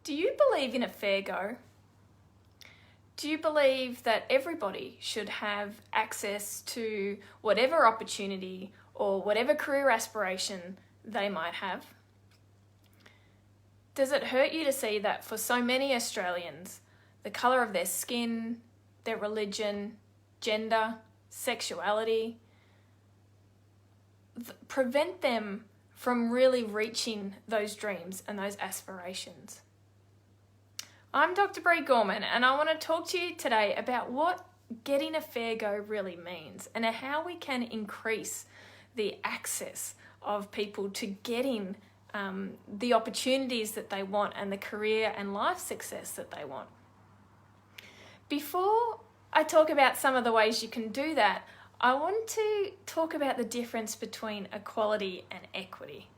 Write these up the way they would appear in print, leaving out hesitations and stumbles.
Do you believe in a fair go? Do you believe that everybody should have access to whatever opportunity or whatever career aspiration they might have? Does it hurt you to see that for so many Australians, the colour of their skin, their religion, gender, sexuality, prevent them from really reaching those dreams and those aspirations? I'm Dr. Bree Gorman, and I want to talk to you today about what getting a fair go really means and how we can increase the access of people to getting the opportunities that they want and the career and life success that they want. Before I talk about some of the ways you can do that, I want to talk about the difference between equality and equity.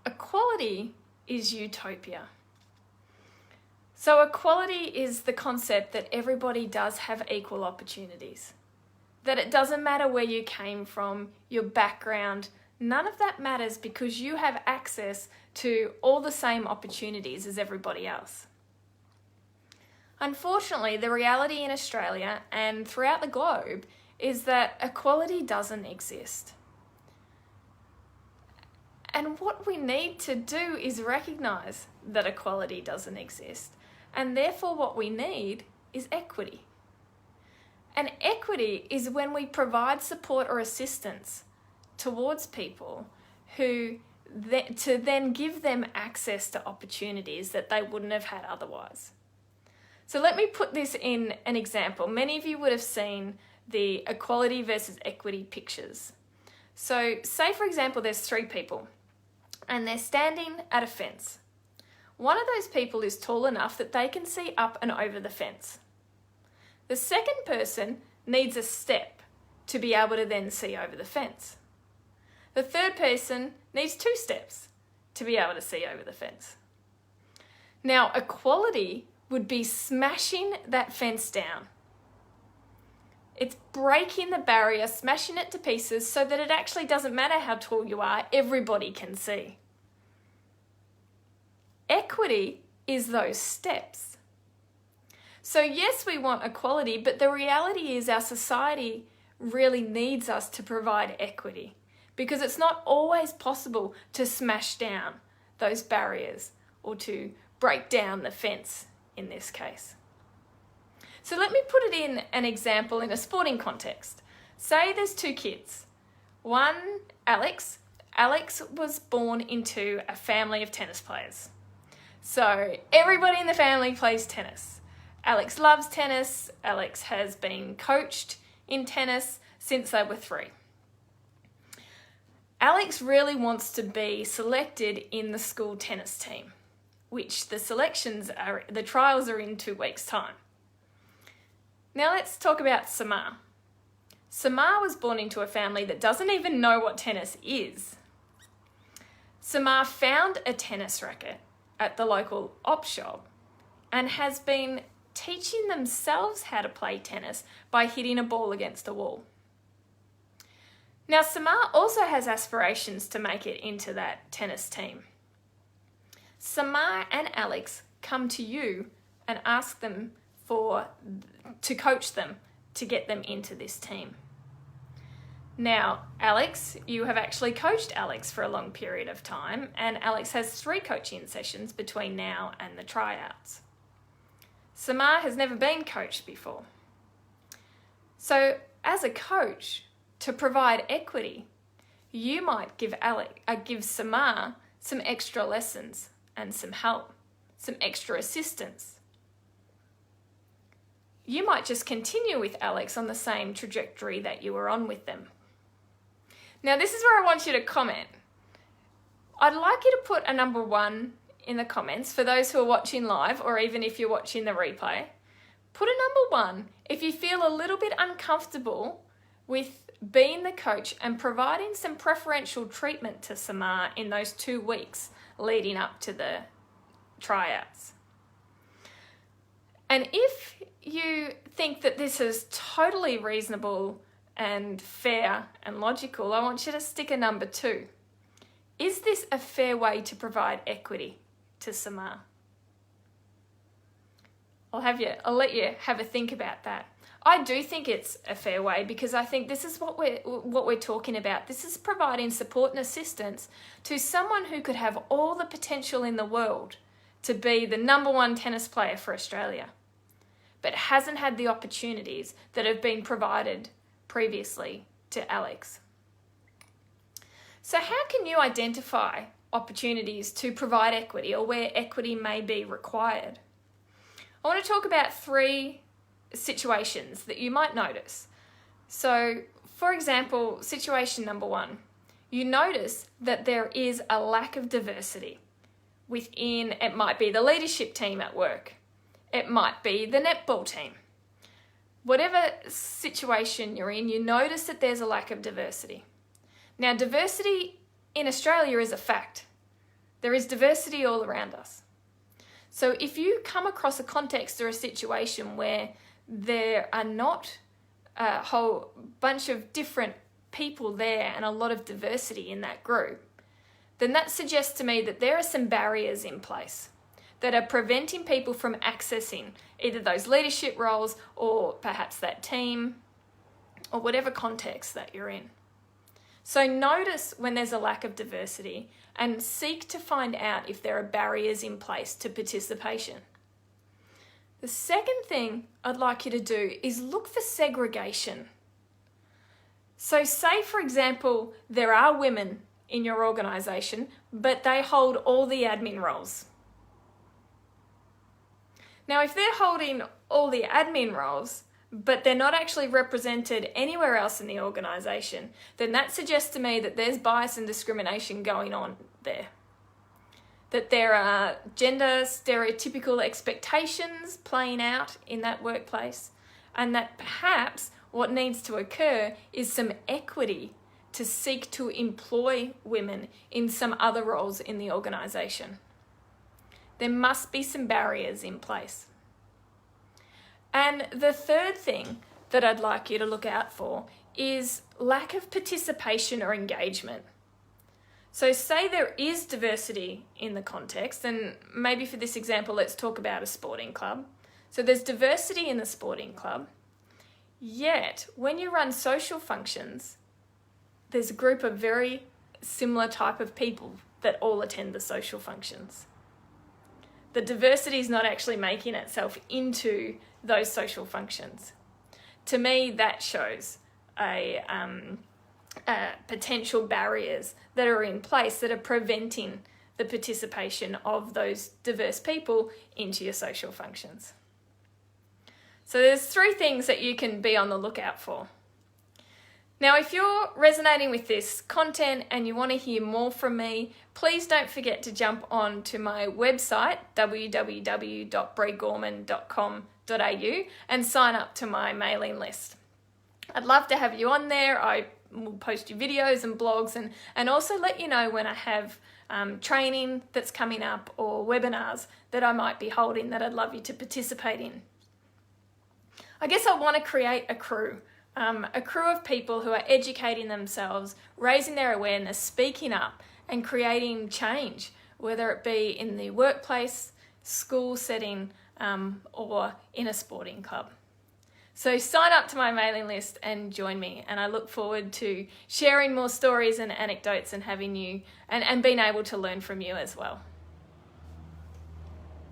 Equality is utopia. So equality is the concept that everybody does have equal opportunities. That it doesn't matter where you came from, your background, none of that matters because you have access to all the same opportunities as everybody else. Unfortunately, the reality in Australia and throughout the globe is that equality doesn't exist. And what we need to do is recognise that equality doesn't exist. And therefore what we need is equity. And equity is when we provide support or assistance towards people to then give them access to opportunities that they wouldn't have had otherwise. So let me put this in an example. Many of you would have seen the equality versus equity pictures. So say for example there's 3 people and they're standing at a fence. One of those people is tall enough that they can see up and over the fence. The second person needs a step to be able to then see over the fence. The third person needs 2 steps to be able to see over the fence. Now, equality would be smashing that fence down. It's breaking the barrier, smashing it to pieces so that it actually doesn't matter how tall you are, everybody can see. Equity is those steps. So yes, we want equality, but the reality is our society really needs us to provide equity because it's not always possible to smash down those barriers or to break down the fence in this case. So let me put it in an example in a sporting context. Say there's 2 kids. One, Alex. Alex was born into a family of tennis players. So everybody in the family plays tennis. Alex loves tennis. Alex has been coached in tennis since they were 3. Alex really wants to be selected in the school tennis team, which the trials are in 2 weeks' time. Now let's talk about Samar. Samar was born into a family that doesn't even know what tennis is. Samar found a tennis racket at the local op shop and has been teaching themselves how to play tennis by hitting a ball against a wall. Now, Samar also has aspirations to make it into that tennis team. Samar and Alex come to you and ask them to coach them to get them into this team. Now, Alex, you have actually coached Alex for a long period of time, and Alex has 3 coaching sessions between now and the tryouts. Samar has never been coached before. So, as a coach, to provide equity, you might give Samar some extra lessons and some help, some extra assistance. You might just continue with Alex on the same trajectory that you were on with them. Now, this is where I want you to comment. I'd like you to put a number 1 in the comments for those who are watching live, or even if you're watching the replay. Put a number 1 if you feel a little bit uncomfortable with being the coach and providing some preferential treatment to Samar in those 2 weeks leading up to the tryouts. And if you think that this is totally reasonable and fair and logical, I want you to stick a number 2. Is this a fair way to provide equity to Samar? I'll let you have a think about that. I do think it's a fair way, because I think this is what we're talking about. This is providing support and assistance to someone who could have all the potential in the world to be the #1 tennis player for Australia, but hasn't had the opportunities that have been provided previously to Alex. So how can you identify opportunities to provide equity, or where equity may be required? I want to talk about 3 situations that you might notice. So, for example, situation number 1, you notice that there is a lack of diversity within, it might be the leadership team at work, it might be the netball team. Whatever situation you're in, you notice that there's a lack of diversity. Now, diversity in Australia is a fact. There is diversity all around us. So if you come across a context or a situation where there are not a whole bunch of different people there and a lot of diversity in that group, then that suggests to me that there are some barriers in place that are preventing people from accessing either those leadership roles or perhaps that team or whatever context that you're in. So notice when there's a lack of diversity and seek to find out if there are barriers in place to participation. The second thing I'd like you to do is look for segregation. So say, for example, there are women in your organisation, but they hold all the admin roles. Now, if they're holding all the admin roles, but they're not actually represented anywhere else in the organisation, then that suggests to me that there's bias and discrimination going on there. That there are gender stereotypical expectations playing out in that workplace, and that perhaps what needs to occur is some equity to seek to employ women in some other roles in the organisation. There must be some barriers in place. And the third thing that I'd like you to look out for is lack of participation or engagement. So say there is diversity in the context, and maybe for this example, let's talk about a sporting club. So there's diversity in the sporting club, yet when you run social functions, there's a group of very similar type of people that all attend the social functions. The diversity is not actually making itself into those social functions. To me, that shows potential barriers that are in place that are preventing the participation of those diverse people into your social functions. So there's 3 things that you can be on the lookout for. Now, if you're resonating with this content and you want to hear more from me, please don't forget to jump on to my website, www.breegorman.com.au, and sign up to my mailing list. I'd love to have you on there. I will post you videos and blogs and also let you know when I have training that's coming up or webinars that I might be holding that I'd love you to participate in. I guess I want to create a crew of people who are educating themselves, raising their awareness, speaking up and creating change, whether it be in the workplace, school setting, or in a sporting club. So sign up to my mailing list and join me, and I look forward to sharing more stories and anecdotes and having you and being able to learn from you as well.